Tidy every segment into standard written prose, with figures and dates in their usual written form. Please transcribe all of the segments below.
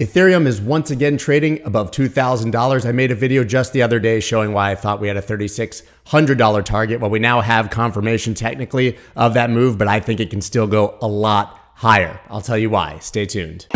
Ethereum is once again trading above $2,000. I made a video just the other day showing why I thought we had a $3,600 target. Well, we now have confirmation technically of that move, but I think it can still go a lot higher. I'll tell you why. Stay tuned.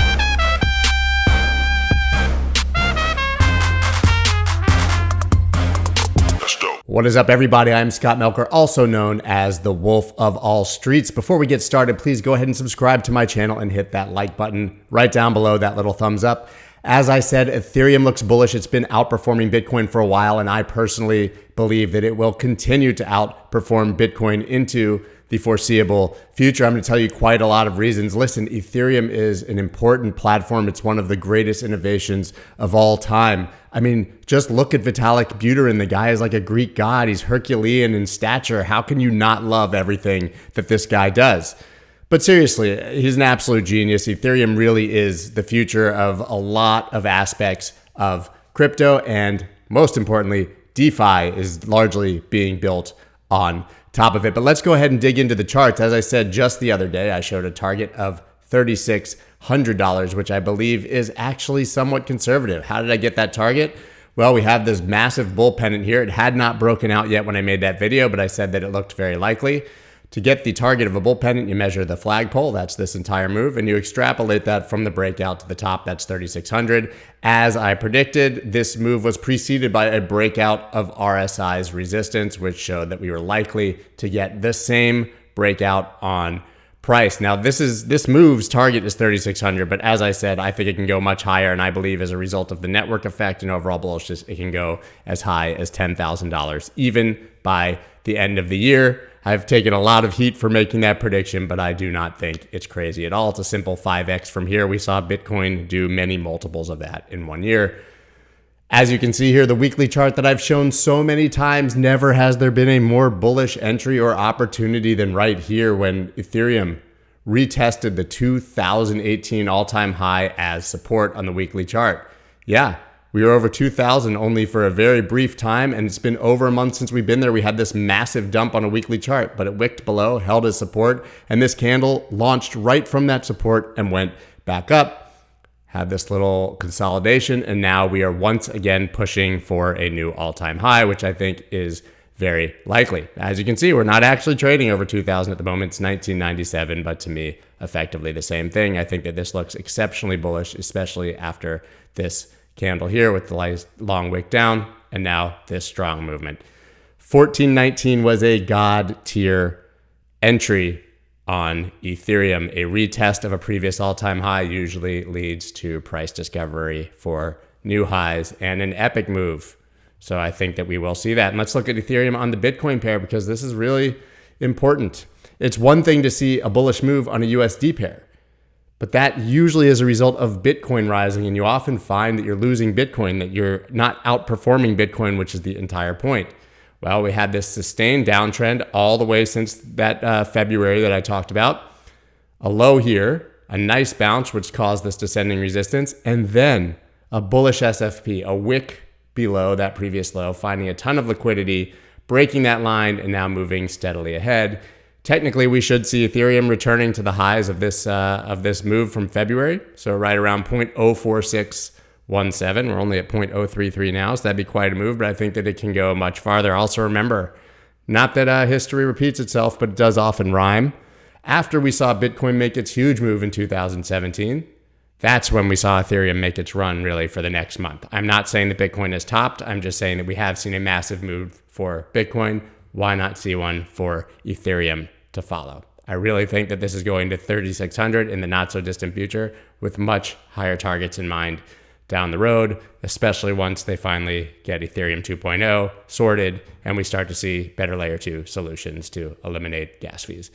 What is up, everybody? I'm Scott Melker, also known as the Wolf of All Streets. Before we get started, please go ahead and subscribe to my channel and hit that like button right down below, that little thumbs up. As I said, Ethereum looks bullish. It's been outperforming Bitcoin for a while, and I personally believe that it will continue to outperform Bitcoin into the foreseeable future. I'm going to tell you quite a lot of reasons. Listen, Ethereum is an important platform. It's one of the greatest innovations of all time. I mean, just look at Vitalik Buterin. The guy is like a Greek god. He's Herculean in stature. How can you not love everything that this guy does? But seriously, he's an absolute genius. Ethereum really is the future of a lot of aspects of crypto, and most importantly, DeFi is largely being built on top of it. But let's go ahead and dig into the charts. As I said just the other day, I showed a target of $3,600, which I believe is actually somewhat conservative. How did I get that target? Well, we have this massive bull pennant here. It had not broken out yet when I made that video, but I said that it looked very likely. To get the target of a bull pennant, you measure the flagpole, that's this entire move, and you extrapolate that from the breakout to the top, that's 3,600. As I predicted, this move was preceded by a breakout of RSI's resistance, which showed that we were likely to get the same breakout on price. Now, this move's target is 3,600, but as I said, I think it can go much higher, and I believe as a result of the network effect and overall bullishness, it can go as high as $10,000, even by the end of the year. I've taken a lot of heat for making that prediction, but I do not think it's crazy at all. It's a simple 5x from here. We saw Bitcoin do many multiples of that in 1 year. As you can see here, the weekly chart that I've shown so many times, never has there been a more bullish entry or opportunity than right here when Ethereum retested the 2018 all-time high as support on the weekly chart. Yeah, we were over 2,000 only for a very brief time, and it's been over a month since we've been there. We had this massive dump on a weekly chart, but it wicked below, held as support, and this candle launched right from that support and went back up, had this little consolidation, and now we are once again pushing for a new all-time high, which I think is very likely. As you can see, we're not actually trading over 2,000 at the moment. It's 1997, but to me, effectively the same thing. I think that this looks exceptionally bullish, especially after this candle here with the long wick down, and now this strong movement. 1419 was a god tier entry on Ethereum. A retest of a previous all-time high usually leads to price discovery for new highs and an epic move. So I think that we will see that. And let's look at Ethereum on the Bitcoin pair, because this is really important. It's one thing to see a bullish move on a USD pair, but that usually is a result of Bitcoin rising, and you often find that you're losing Bitcoin, that you're not outperforming Bitcoin, which is the entire point. Well, we had this sustained downtrend all the way since that February that I talked about. A low here, a nice bounce, which caused this descending resistance, and then a bullish SFP, a wick below that previous low, finding a ton of liquidity, breaking that line, and now moving steadily ahead. Technically, we should see Ethereum returning to the highs of this move from February. So right around 0.04617. We're only at 0.033 now, so that'd be quite a move, but I think that it can go much farther. Also remember, not that history repeats itself, but it does often rhyme. After we saw Bitcoin make its huge move in 2017, that's when we saw Ethereum make its run really for the next month. I'm not saying that Bitcoin has topped. I'm just saying that we have seen a massive move for Bitcoin. Why not see one for Ethereum to follow? I really think that this is going to 3,600 in the not so distant future, with much higher targets in mind down the road, especially once they finally get Ethereum 2.0 sorted and we start to see better layer 2 solutions to eliminate gas fees.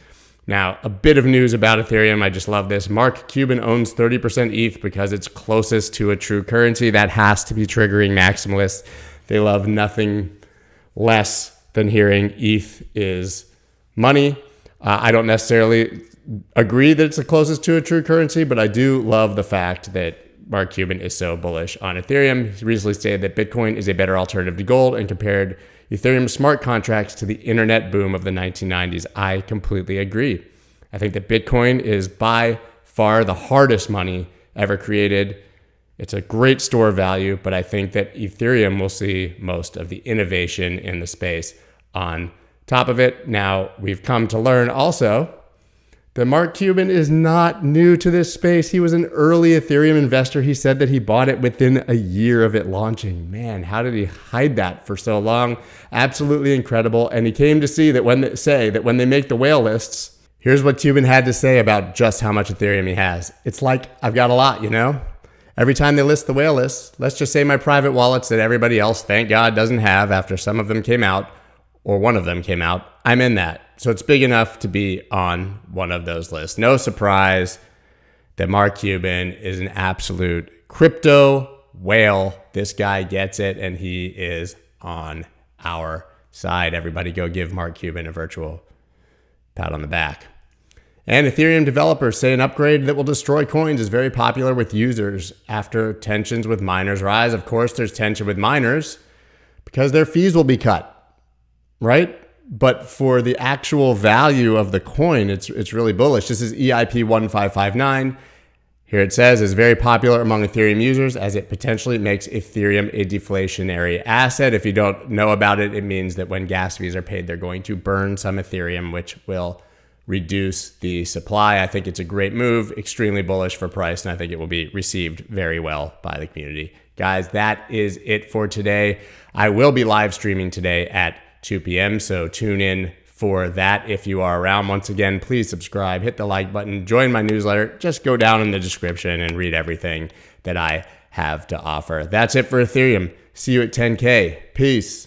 Now, a bit of news about Ethereum. I just love this. Mark Cuban owns 30% ETH because it's closest to a true currency. That has to be triggering maximalists. They love nothing less than hearing ETH is money. I don't necessarily agree that it's the closest to a true currency, but I do love the fact that Mark Cuban is so bullish on Ethereum. He recently stated that Bitcoin is a better alternative to gold and compared Ethereum smart contracts to the internet boom of the 1990s. I completely agree. I think that Bitcoin is by far the hardest money ever created. It's a great store of value, but I think that Ethereum will see most of the innovation in the space on top of it. Now, we've come to learn also that Mark Cuban is not new to this space. He was an early Ethereum investor. He said that he bought it within a year of it launching. Man, how did he hide that for so long? Absolutely incredible. And he came to see that when they make the whale lists, here's what Cuban had to say about just how much Ethereum he has. It's like, I've got a lot, you know? Every time they list the whale list, let's just say my private wallets that everybody else, thank God, doesn't have after some of them came out, or one of them came out, I'm in that. So it's big enough to be on one of those lists. No surprise that Mark Cuban is an absolute crypto whale. This guy gets it, and he is on our side. Everybody go give Mark Cuban a virtual pat on the back. And Ethereum developers say an upgrade that will destroy coins is very popular with users after tensions with miners rise. Of course, there's tension with miners because their fees will be cut, right? But for the actual value of the coin, it's really bullish. This is EIP 1559. Here it says is very popular among Ethereum users as it potentially makes Ethereum a deflationary asset. If you don't know about it, it means that when gas fees are paid, they're going to burn some Ethereum, which will reduce the supply. I think it's a great move, extremely bullish for price, and I think it will be received very well by the community. Guys, that is it for today. I will be live streaming today at 2 p.m., so tune in for that if you are around. Once again, please subscribe, hit the like button, join my newsletter. Just go down in the description and read everything that I have to offer. That's it for Ethereum. See you at 10K. Peace.